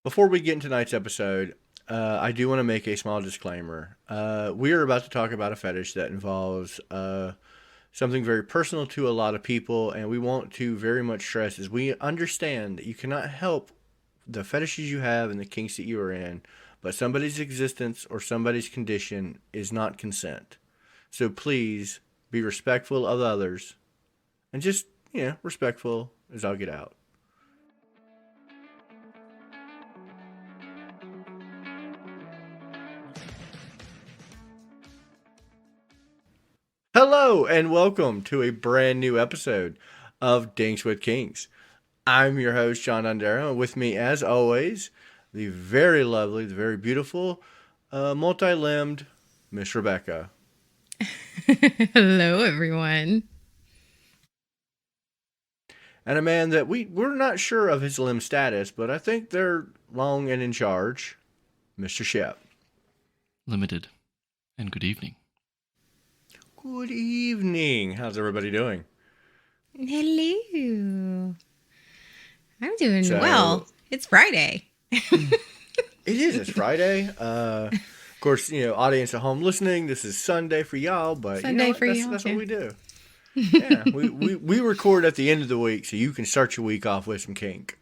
Before we get into tonight's episode, I do want to make a small disclaimer. We are about to talk about a fetish that involves something very personal to a lot of people, and we want to very much stress is we understand that you cannot help the fetishes you have and the kinks that you are in, but somebody's existence or somebody's condition is not consent. So please be respectful of others and just, respectful as I'll get out. Hello and welcome to a brand new episode of Dinks with Kings. I'm your host, John Undero, and with me, as always, the very lovely, the very beautiful, multi-limbed Miss Rebecca. Hello, everyone. And a man that we're not sure of his limb status, but I think they're long and in charge, Mr. Shep. Limited. And good evening. Good evening. How's everybody doing? Hello. I'm doing well. It's Friday. It is. It's Friday. Of course, audience at home listening, this is Sunday for y'all, but Sunday for y'all. That's what we do. Yeah, we record at the end of the week, so you can start your week off with some kink.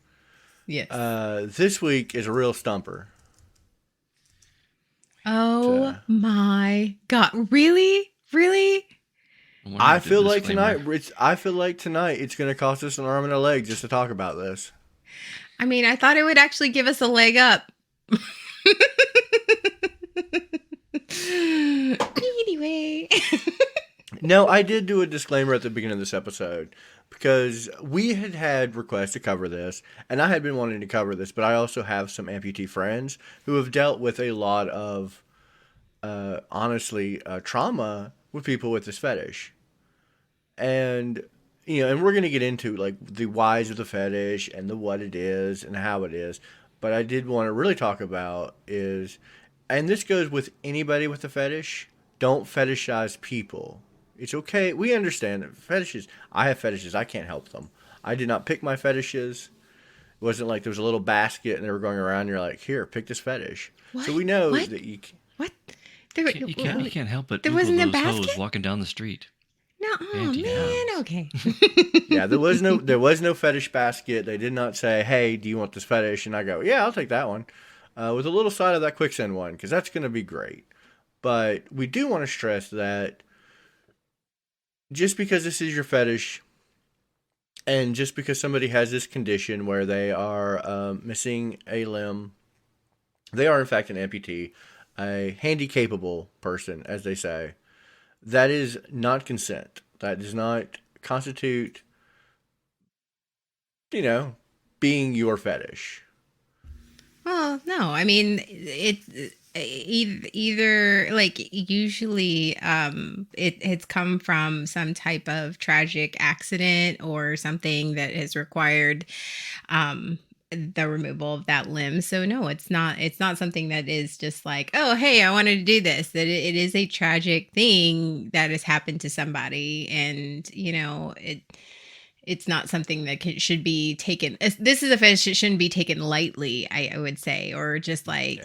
Yes. This week is a real stumper. Oh my God! Really? I feel like tonight it's going to cost us an arm and a leg just to talk about this. I mean, I thought it would actually give us a leg up. Anyway. No, I did do a disclaimer at the beginning of this episode because we had requests to cover this, and I had been wanting to cover this, but I also have some amputee friends who have dealt with a lot of, trauma with people with this fetish. And, and we're going to get into, like, the whys of the fetish and the what it is and how it is. But I did want to really talk about is, and this goes with anybody with a fetish, don't fetishize people. It's okay. We understand that fetishes. I have fetishes. I can't help them. I did not pick my fetishes. It wasn't like there was a little basket and they were going around and you're like, here, pick this fetish. What? So we know What? that you... What? You can't help but There Google wasn't a those basket? hoes walking down the street. No, oh Panty man. house. Okay. Yeah, there was no fetish basket. They did not say, hey, do you want this fetish? And I go, yeah, I'll take that one. With a little side of that quicksand one, because that's going to be great. But we do want to stress that just because this is your fetish, and just because somebody has this condition where they are missing a limb, they are in fact an amputee, a handy-capable person, as they say, that is not consent. That does not constitute, being your fetish. Well, no. I mean, either like usually it's come from some type of tragic accident or something that has required the removal of that limb. So no, it's not something that is just like, oh, hey, I wanted to do this. That it is a tragic thing that has happened to somebody, and it's not something that should be taken. This is a fetish that shouldn't be taken lightly, I would say, or just like,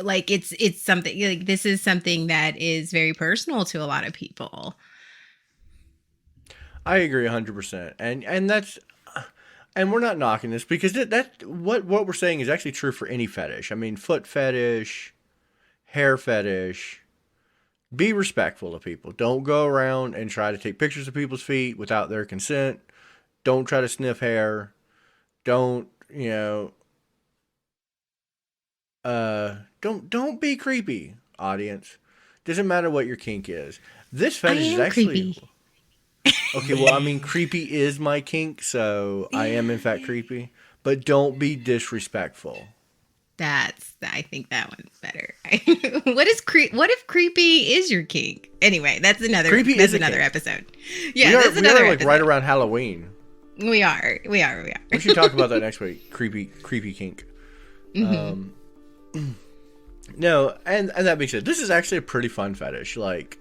like it's something like this is something that is very personal to a lot of people. I agree 100%, and that's, and we're not knocking this because that what we're saying is actually true for any fetish. I mean, foot fetish, hair fetish. Be respectful of people. Don't go around and try to take pictures of people's feet without their consent. Don't try to sniff hair. Don't, don't be creepy, audience. Doesn't matter what your kink is. This fetish is actually creepy. Okay, well, I mean, creepy is my kink, so I am in fact creepy. But don't be disrespectful. I think that one's better. What if creepy is your kink? Anyway, that's another episode. Yeah, that's another like episode. right around Halloween. We are. We should talk about that next week. Creepy kink. Mm-hmm. No, and that being said, this is actually a pretty fun fetish. Like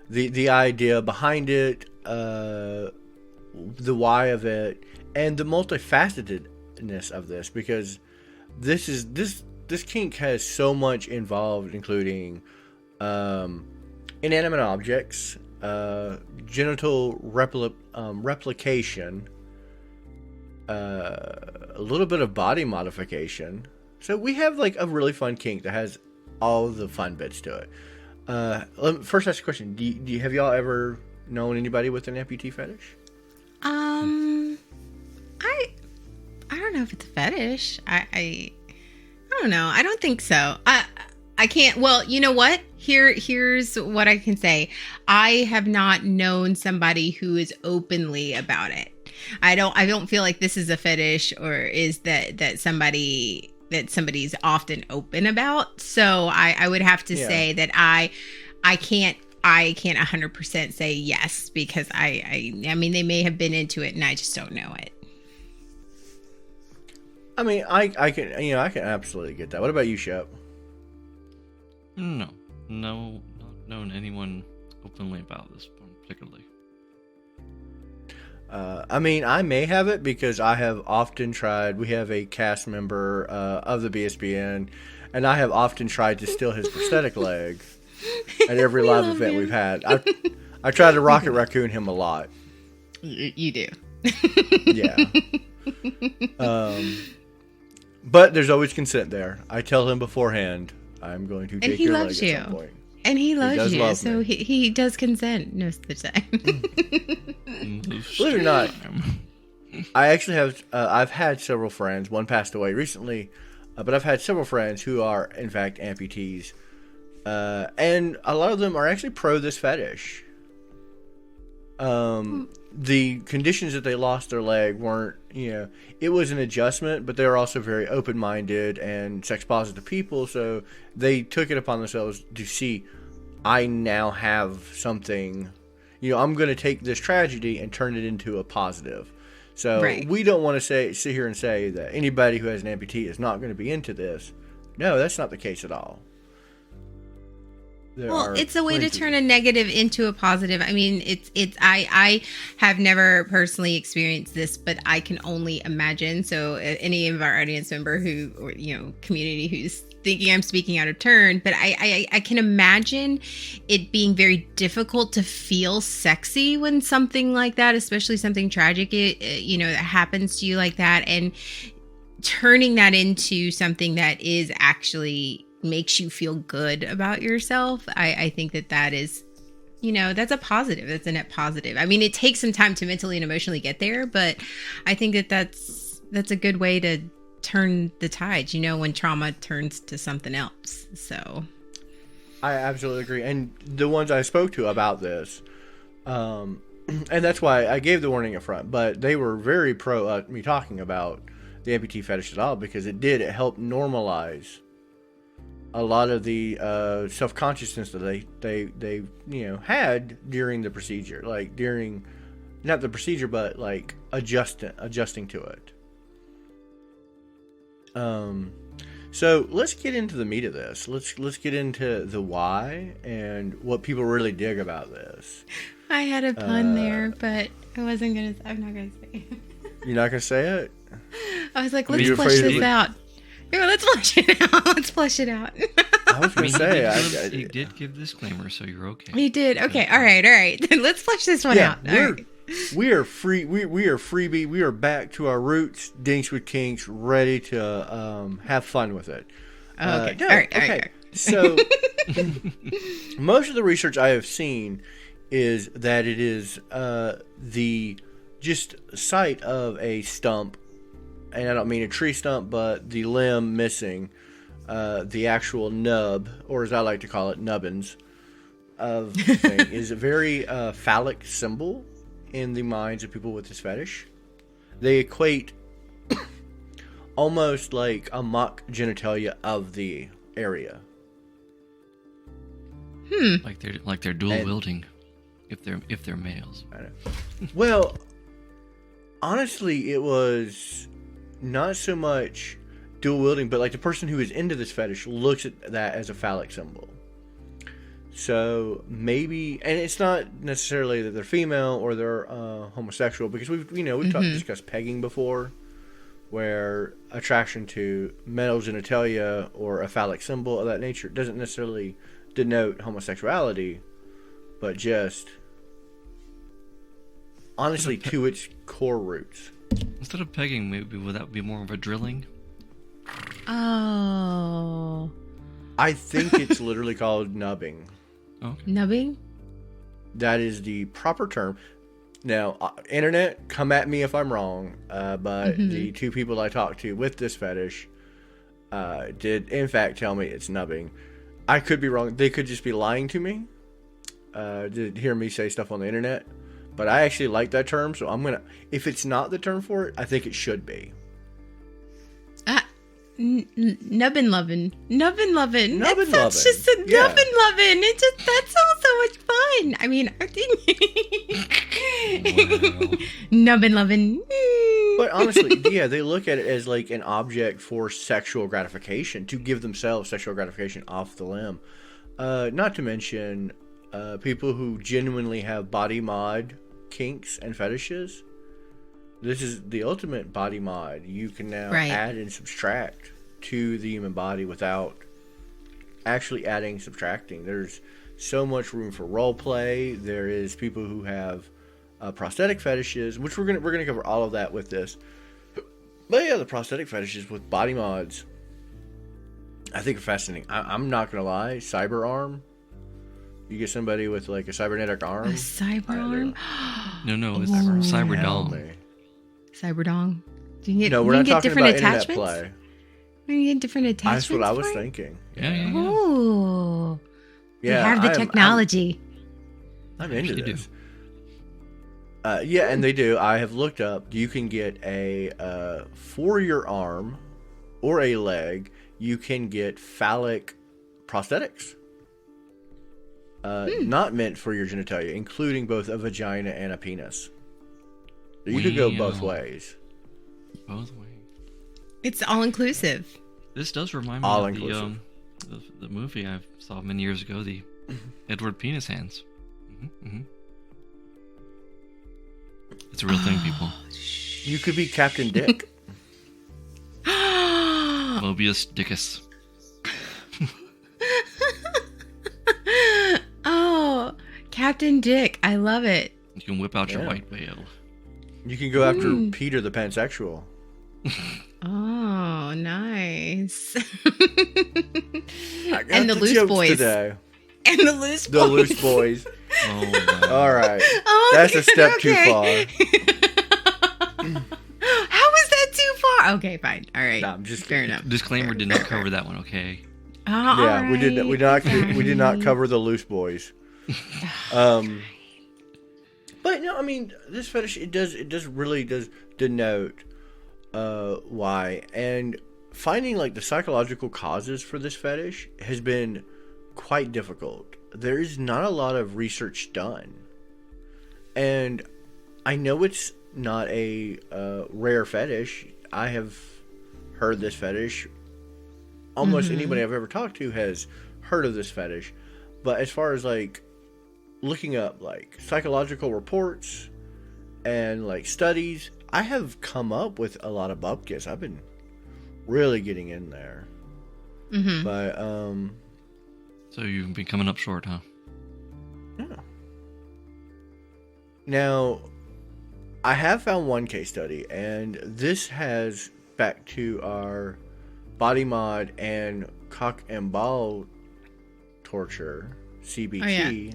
the idea behind it, the why of it, and the multifacetedness of this. Because this kink has so much involved, including inanimate objects, genital replication, a little bit of body modification. So we have like a really fun kink that has all the fun bits to it. Let me first ask a question. Have y'all ever known anybody with an amputee fetish? I don't know if it's a fetish. I don't know. I don't think so. I can't. Well, you know what? Here's what I can say. I have not known somebody who is openly about it. I don't feel like this is a fetish, or is that somebody's often open about. So I would have to say that I can't 100% say yes, because I mean, they may have been into it and I just don't know it. I mean, I can absolutely get that. What about you, Shep? No, not known anyone openly about this one particularly. I mean, I may have it because I have often tried. We have a cast member of the BSBN, and I have often tried to steal his prosthetic leg at every live event we've had. I try to rocket raccoon him a lot. You do. Yeah. But there's always consent there. I tell him beforehand, I'm going to take your leg at some point. And he loves you, love so me. he does consent most of the time. Believe it or not, I actually have. I've had several friends. One passed away recently, but I've had several friends who are, in fact, amputees, and a lot of them are actually pro this fetish. The conditions that they lost their leg weren't, it was an adjustment, but they were also very open-minded and sex-positive people, so they took it upon themselves to see, I now have something, I'm going to take this tragedy and turn it into a positive. So we don't want to sit here and say that anybody who has an amputee is not going to be into this. No, that's not the case at all. Well, it's a way to turn a negative into a positive. I mean, I have never personally experienced this, but I can only imagine. So any of our audience member or community who's thinking I'm speaking out of turn, but I can imagine it being very difficult to feel sexy when something like that, especially something tragic, that happens to you like that, and turning that into something that is actually makes you feel good about yourself. I think that is, that's a positive. That's a net positive. I mean, it takes some time to mentally and emotionally get there, but I think that's a good way to turn the tides, when trauma turns to something else. So I absolutely agree. And the ones I spoke to about this, and that's why I gave the warning up front, but they were very pro me talking about the amputee fetish at all, because it helped normalize a lot of the self-consciousness that they had during the procedure, like not the procedure, but like adjusting to it. So let's get into the meat of this. Let's get into the why and what people really dig about this. I had a pun there, but I'm not gonna say it. You're not gonna say it? I was like, let's flesh this out. Yeah, let's flush it out. Let's flush it out. I was going to say... He did give disclaimer, so you're okay. He did. Okay. All right. Then let's flush this one out. We are free. We are freebie. We are back to our roots. Dinks with kinks, ready to have fun with it. Okay. No, all right. Okay. So, most of the research I have seen is that it is the just sight of a stump, and I don't mean a tree stump, but the limb missing, the actual nub, or as I like to call it, nubbins, of the thing, is a very phallic symbol in the minds of people with this fetish. They equate almost like a mock genitalia of the area. Like they're dual wielding, if they're males. I know. Well, honestly, it was not so much dual wielding, but like the person who is into this fetish looks at that as a phallic symbol. So maybe, and it's not necessarily that they're female or they're homosexual, because we've discussed pegging before, where attraction to male genitalia or a phallic symbol of that nature doesn't necessarily denote homosexuality, but just honestly to its core roots. Instead of pegging, maybe would that be more of a drilling? Oh. I think it's literally called nubbing. Okay. Nubbing? That is the proper term. Now, internet, come at me if I'm wrong, but the two people I talked to with this fetish did, in fact, tell me it's nubbing. I could be wrong. They could just be lying to me. Did hear me say stuff on the internet. But I actually like that term, so I'm going to... If it's not the term for it, I think it should be. Nubbin lovin'. Nubbin lovin'. Nubbin That's lovin'. just a Yeah. nubbin lovin'. It just, that sounds so much fun. I mean, I think... Nubbin lovin'. But honestly, yeah, they look at it as like an object for sexual gratification, to give themselves sexual gratification off the limb. Not to mention people who genuinely have body mod kinks and fetishes. This is the ultimate body mod. You can now add and subtract to the human body without actually adding, subtracting. There's so much room for role play. There is people who have prosthetic fetishes, which we're gonna cover all of that with this. But yeah, the prosthetic fetishes with body mods, I think are fascinating. I'm not gonna lie, cyber arm. You get somebody with like a cybernetic arm. A cyber arm? No, it's cyber dong. Cyber dong. Do you get, No, we're you not get talking different about attachments? internet play. You get different attachments. That's what I was for it? thinking. Yeah. Oh. Yeah, they have the technology. I'm into Actually this. Yeah, and they do. I have looked up. You can get a for your arm or a leg. You can get phallic prosthetics. Not meant for your genitalia, including both a vagina and a penis. So you could go both ways. Both ways. It's all inclusive. This does remind me All of inclusive. the movie I saw many years ago, the Edward Penis Hands. It's a real thing, people. You could be Captain Dick. Mobius Dickus. Oh, Captain Dick. I love it. You can whip out your Yeah. white whale. You can go after Peter the pansexual. Oh, nice. I got And the loose jokes boys. today. And the loose The boys. loose boys. Oh, my. All right. Oh, That's a step too okay. far. How is that too far? Okay, fine. All right. Nah, I'm just fair kidding. enough. Disclaimer did not cover that one, okay? Yeah, we did. We did not cover the loose boys. But no, I mean, this fetish it really does denote why, and finding like the psychological causes for this fetish has been quite difficult. There is not a lot of research done, and I know it's not a rare fetish. I have heard this fetish. Almost anybody I've ever talked to has heard of this fetish. But as far as like looking up like psychological reports and like studies, I have come up with a lot of bupkis. I've been really getting in there. But So you've been coming up short, huh? yeah. Now I have found one case study, and this has back to our body mod and cock and ball torture, CBT,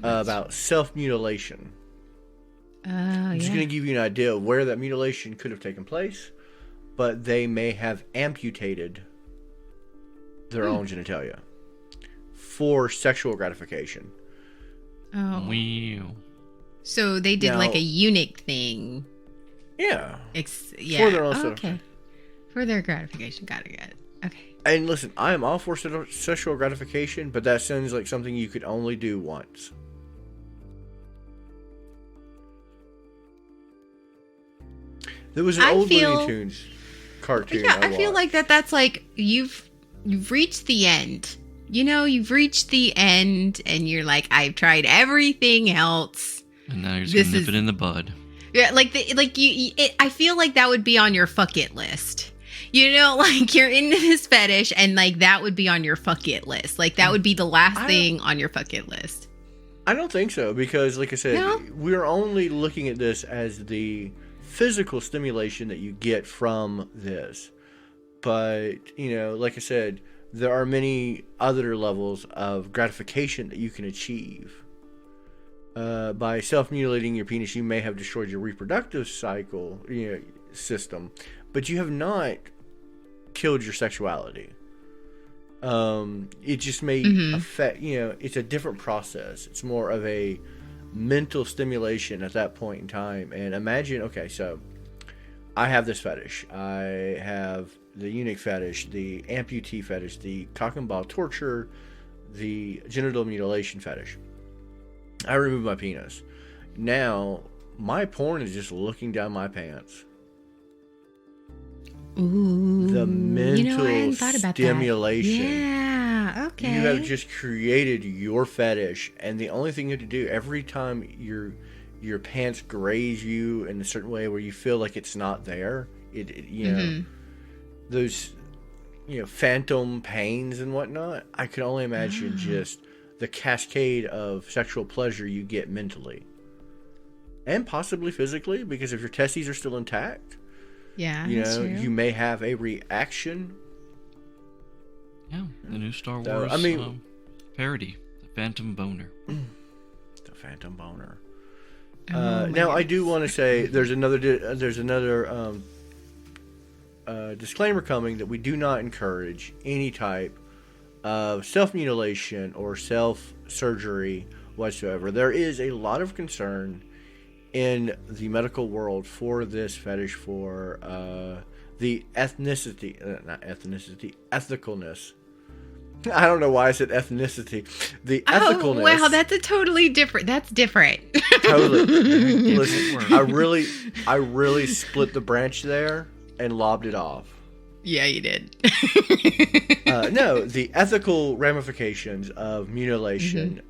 about self-mutilation. I'm just going to give you an idea of where that mutilation could have taken place, but they may have amputated their own genitalia for sexual gratification. Oh. Wow. So they did Now- like a eunuch thing. Yeah. Yeah. For their own okay. For their gratification. Got it. Okay. And listen, I am all for sexual gratification, but that sounds like something you could only do once. There was an old Looney Tunes cartoon. Yeah, I feel like that's like you've reached the end. You know, you've reached the end, and you're like, I've tried everything else. And now you're just going to nip it in the bud. Yeah, I feel like that would be on your fuck it list. You know, like you're into this fetish and like that would be on your fuck it list. Like that would be the last thing on your fuck it list. I don't think so, because like I said, we're only looking at this as the physical stimulation that you get from this. But, you know, like I said, there are many other levels of gratification that you can achieve. By self-mutilating your penis, you may have destroyed your reproductive cycle, system, but you have not killed your sexuality. It just may affect, it's a different process. It's more of a mental stimulation at that point in time. And imagine, okay, so I have this fetish. I have the eunuch fetish, the amputee fetish, the cock and ball torture, the genital mutilation fetish. I remove my penis. Now, my porn is just looking down my pants. Ooh, the mental I hadn't thought about stimulation. That. Yeah, okay. You have just created your fetish, and the only thing you have to do every time your pants graze you in a certain way where you feel like it's not there, those phantom pains and whatnot. I can only imagine just the cascade of sexual pleasure you get mentally and possibly physically, because if your testes are still intact, you may have a reaction. Yeah, the new Star Wars parody, the Phantom Boner. The Phantom Boner. Now, I do want to say there's another disclaimer coming that we do not encourage any type of self-mutilation or self-surgery whatsoever. There is a lot of concern in the medical world for this fetish, for the ethicalness. I don't know why I said ethnicity. The ethicalness. Oh, wow, that's different. That's different. Totally. Listen, I really split the branch there and lobbed it off. Yeah, you did. No, the ethical ramifications of mutilation.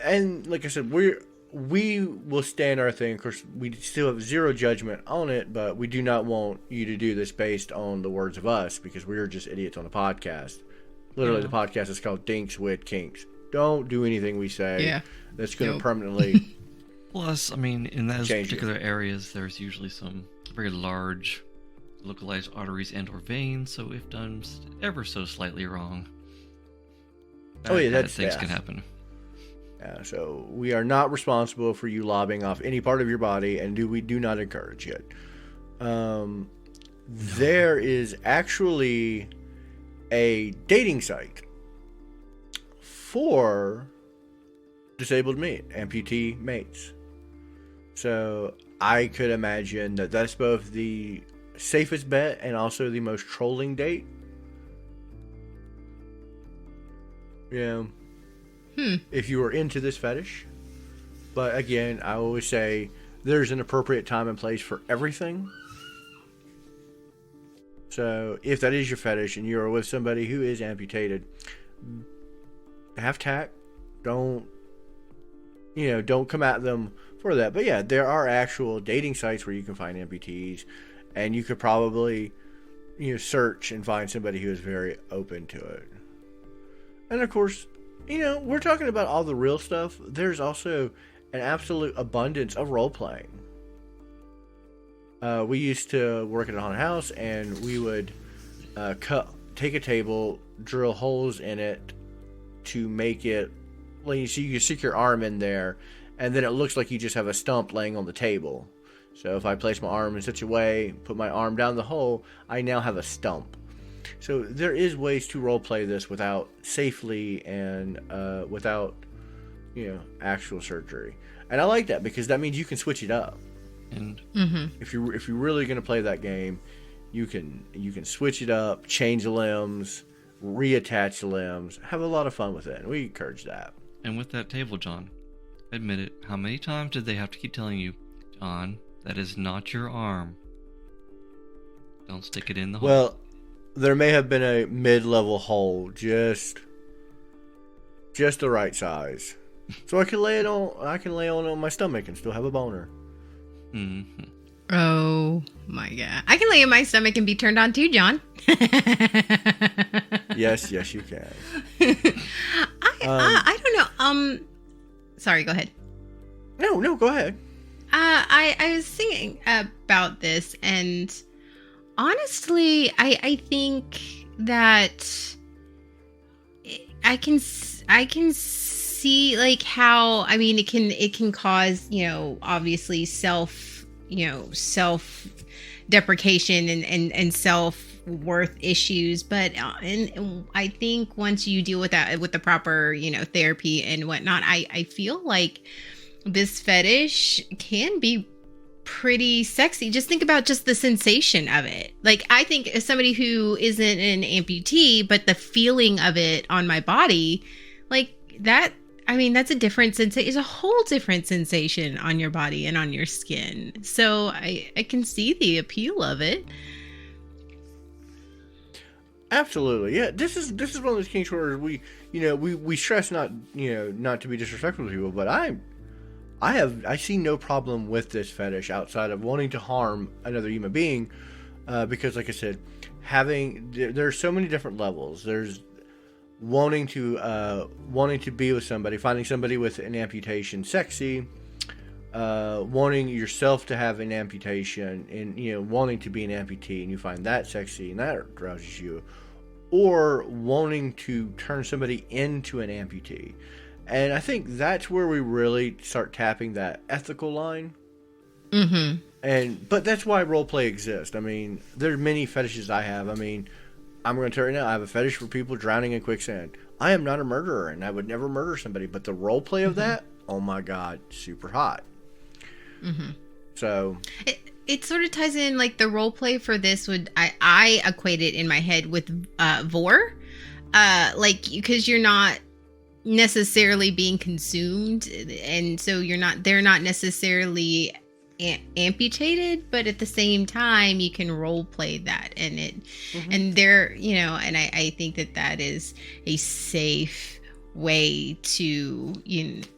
And like I said, we will stand our thing. Of course, we still have zero judgment on it, but we do not want you to do this based on the words of us, because we're just idiots on the podcast. Literally, the podcast is called Dinks with Kinks. Don't do anything we say that's going to permanently. Plus, I mean, in those particular areas, there's usually some very large localized arteries and or veins, so if done ever so slightly wrong, things can happen. So we are not responsible for you lobbing off any part of your body, and we do not encourage it. There is actually a dating site for disabled amputee mates. So I could imagine that that's both the safest bet and also the most trolling date. If you are into this fetish. But again, I always say there's an appropriate time and place for everything. So if that is your fetish and you're with somebody who is amputated, have tact. Don't come at them for that. But yeah, there are actual dating sites where you can find amputees, and you could probably search and find somebody who is very open to it. And of course, we're talking about all the real stuff. There's also an absolute abundance of role playing. We used to work at a haunted house, and we would take a table, drill holes in it to make it, so you can stick your arm in there, and then it looks like you just have a stump laying on the table. So if I place my arm in such a way, put my arm down the hole, I now have a stump. So there is ways to role play this without safely and without actual surgery. And I like that, because that means you can switch it up. And if you're really going to play that game, you can switch it up, change the limbs, reattach the limbs, have a lot of fun with it. And we encourage that. And with that table, John, admit it, how many times did they have to keep telling you, John, that is not your arm. Don't stick it in the hole. Well, there may have been a mid-level hole, just the right size, so I can lay on my stomach and still have a boner. Mm-hmm. Oh my God. I can lay in my stomach and be turned on too, John. Yes, you can. I don't know. Sorry, go ahead. No, go ahead. I was thinking about this, and honestly, I think that I can see like how, I mean, it can cause, obviously self deprecation and self-worth issues, but and I think once you deal with that with the proper therapy and whatnot, I feel like this fetish can be pretty sexy. Just think about just the sensation of it. Like, I think as somebody who isn't an amputee, but the feeling of it on my body, like that, I mean, that's a different sensation. It's a whole different sensation on your body and on your skin. So I can see the appeal of it. Absolutely, yeah. This is one of those kinks where we stress not to be disrespectful to people, but I see no problem with this fetish outside of wanting to harm another human being, because, like I said, there's so many different levels. There's wanting to be with somebody, finding somebody with an amputation sexy, wanting yourself to have an amputation, and wanting to be an amputee, and you find that sexy and that arouses you, or wanting to turn somebody into an amputee. And I think that's where we really start tapping that ethical line. Mm-hmm. But that's why roleplay exists. I mean, there are many fetishes I have. I mean, I'm going to tell you right now, I have a fetish for people drowning in quicksand. I am not a murderer, and I would never murder somebody. But the roleplay of that, oh my God, super hot. Mm-hmm. So it sort of ties in, like the roleplay for this would, I equate it in my head with vor, like, because you're not necessarily being consumed, and so they're not necessarily amputated, but at the same time you can role play that, and and they're and I think that is a safe way to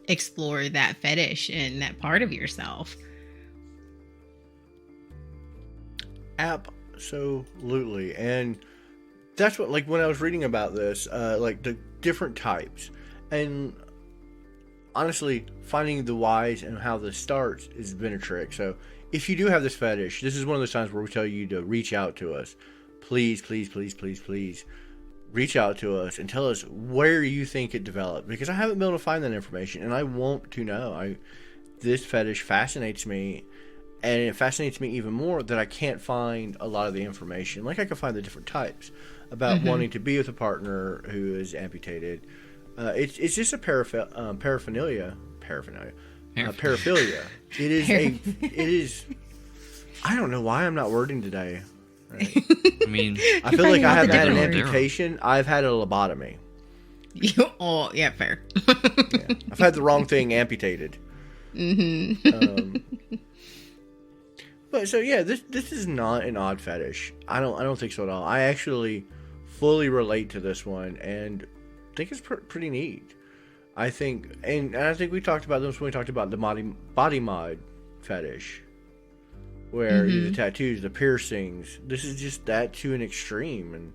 explore that fetish and that part of yourself. Absolutely. And that's what, like, when I was reading about this, like the different types, and honestly, finding the whys and how this starts has been a trick. So if you do have this fetish, this is one of those times where we tell you to reach out to us. Please, please, please, please, please reach out to us and tell us where you think it developed, because I haven't been able to find that information, and I want to know. This fetish fascinates me, and it fascinates me even more that I can't find a lot of the information. Like, I can find the different types about wanting to be with a partner who is amputated. It's just a paraphernalia. Paraphilia. It is. I don't know why I'm not wording today. Right? I mean, I feel like I haven't had an amputation. I've had a lobotomy. Oh, yeah, fair. Yeah. I've had the wrong thing amputated. But so yeah, this is not an odd fetish. I don't think so at all. I actually fully relate to this one and think it's pretty neat. I think, and I think we talked about this when we talked about the body mod fetish, where the tattoos, the piercings. This is just that to an extreme, and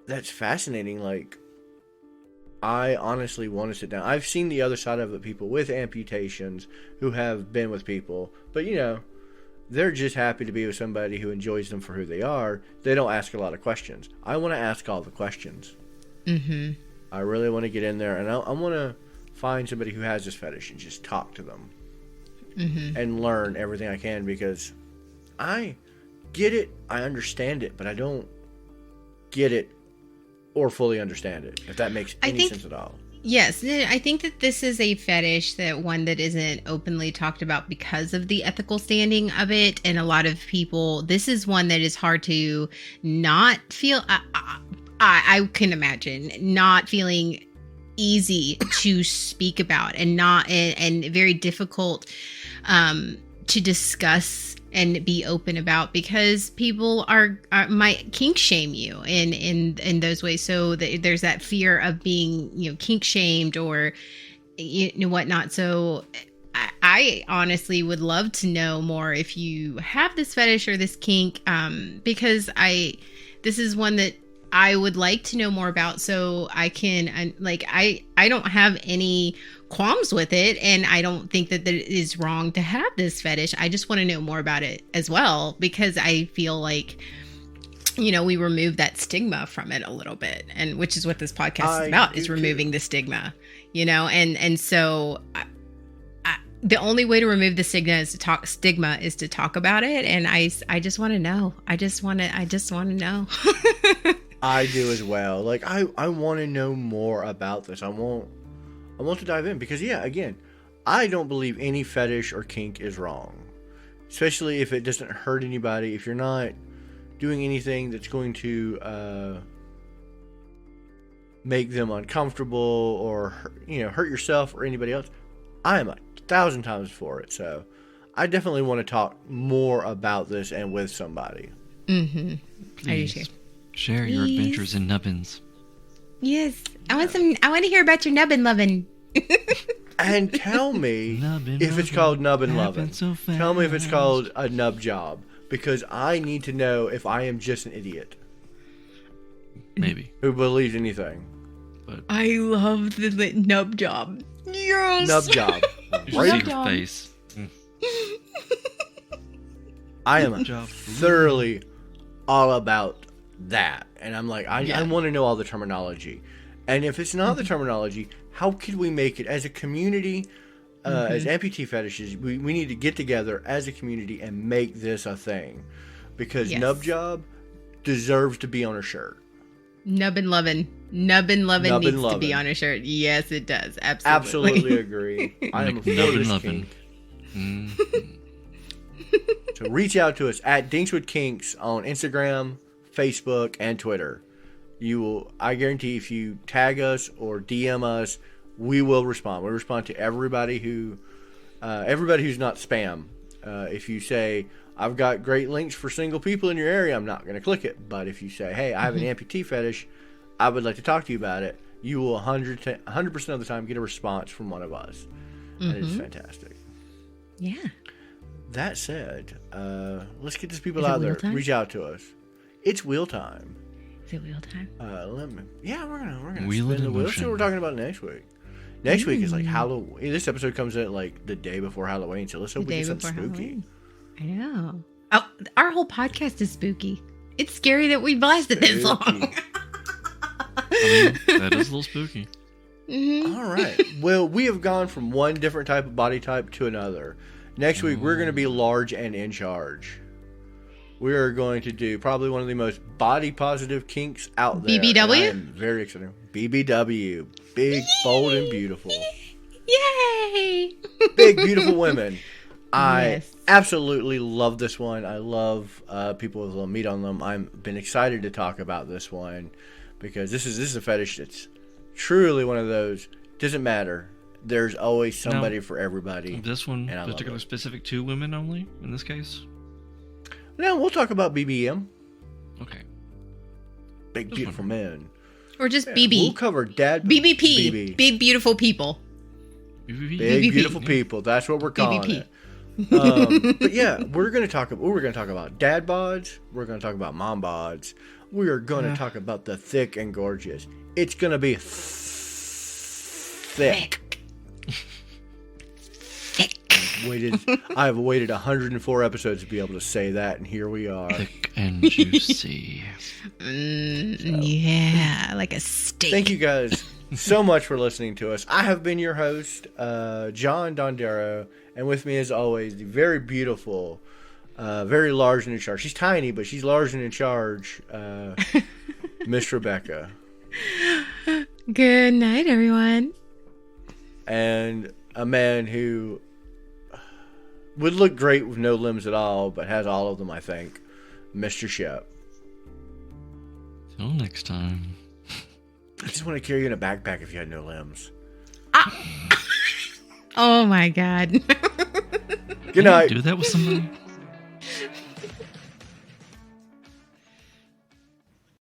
that's fascinating. Like, I honestly want to sit down. I've seen the other side of it, people with amputations who have been with people, but they're just happy to be with somebody who enjoys them for who they are. They don't ask a lot of questions. I want to ask all the questions. I really want to get in there, and I want to find somebody who has this fetish and just talk to them and learn everything I can, because I get it, I understand it, but I don't get it or fully understand it, if that makes any sense at all. Yes, I think that this is a fetish that isn't openly talked about because of the ethical standing of it. And a lot of people, this is one that is hard to not feel. I can imagine not feeling easy to speak about, and very difficult to discuss and be open about, because people might kink shame you in those ways. So there's that fear of being kink shamed or whatnot. So I honestly would love to know more if you have this fetish or this kink, because this is one that I would like to know more about, so I can, like, I don't have any qualms with it, and I don't think that it is wrong to have this fetish. I just want to know more about it as well, because I feel like, we remove that stigma from it a little bit, and which is what this podcast is about, is removing the stigma, and so the only way to remove the stigma is to talk about it. And I just want to know. I just want to know. I do as well. Like, I want to know more about this. I want to dive in because, again, I don't believe any fetish or kink is wrong, especially if it doesn't hurt anybody. If you're not doing anything that's going to make them uncomfortable or hurt yourself or anybody else, I am 1,000 times for it. So I definitely want to talk more about this and with somebody. Mm-hmm. Please share your adventures in nubbins. Yes, I want to hear about your nubbin lovin'. And tell me if it's called nubbin lovin'. So tell me if it's called a nub job, because I need to know if I am just an idiot. Maybe. Who believes anything. But I love the nub job. Yes. Nub job. Right your face. I am thoroughly all about that. And I'm like, I want to know all the terminology. And if it's not the terminology, how could we make it as a community, as amputee fetishes? We need to get together as a community and make this a thing. Because nub job deserves to be on a shirt. Nubbin lovin' needs to be on a shirt. Yes, it does. Absolutely agree. I am a nubbin lovin'. So reach out to us at Dinks with Kinks on Instagram, Facebook, and Twitter. I guarantee if you tag us or DM us, we will respond. We respond to everybody who's not spam. If you say, I've got great links for single people in your area, I'm not going to click it. But if you say, hey, I have an amputee fetish, I would like to talk to you about it, you will 100% of the time get a response from one of us. And it's fantastic. Yeah. That said, let's get these people out there. Reach out to us. It's wheel time. Is it wheel time? We're gonna spin the wheel. Let's see what we're talking about next week. Next week is like Halloween. This episode comes out like the day before Halloween, so let's hope we get something spooky. Halloween. I know. Oh, our whole podcast is spooky. It's scary that we blasted this long. I mean, that is a little spooky. Mm-hmm. All right. Well, we have gone from one different type of body type to another. Next week, we're going to be large and in charge. We are going to do probably one of the most body positive kinks out there. BBW? I am very excited. BBW. Big, bold, and beautiful. Yay! Big, beautiful women. I absolutely love this one. I love people with a little meat on them. I've been excited to talk about this one because this is a fetish that's truly one of those. Doesn't matter. There's always somebody for everybody. This one particular specific to women only in this case? No, we'll talk about BBM. Okay. Big beautiful men. Or just BB. We'll cover BBP. Big beautiful people. BBP. Big beautiful people. That's what we're calling it. But yeah, we're going to talk about dad bods. We're going to talk about mom bods. We are going to talk about the thick and gorgeous. It's going to be thick. I've waited 104 episodes to be able to say that, and here we are. Thick and juicy. Yeah, like a steak. Thank you guys so much for listening to us. I have been your host, John Dondero, and with me, as always, the very beautiful, very large and in charge. She's tiny, but she's large and in charge, Miss Rebecca. Good night, everyone. And a man who would look great with no limbs at all, but has all of them, I think, Mr. Shep. Till next time. I just want to carry you in a backpack if you had no limbs. Oh my God. Good night. Do that with somebody?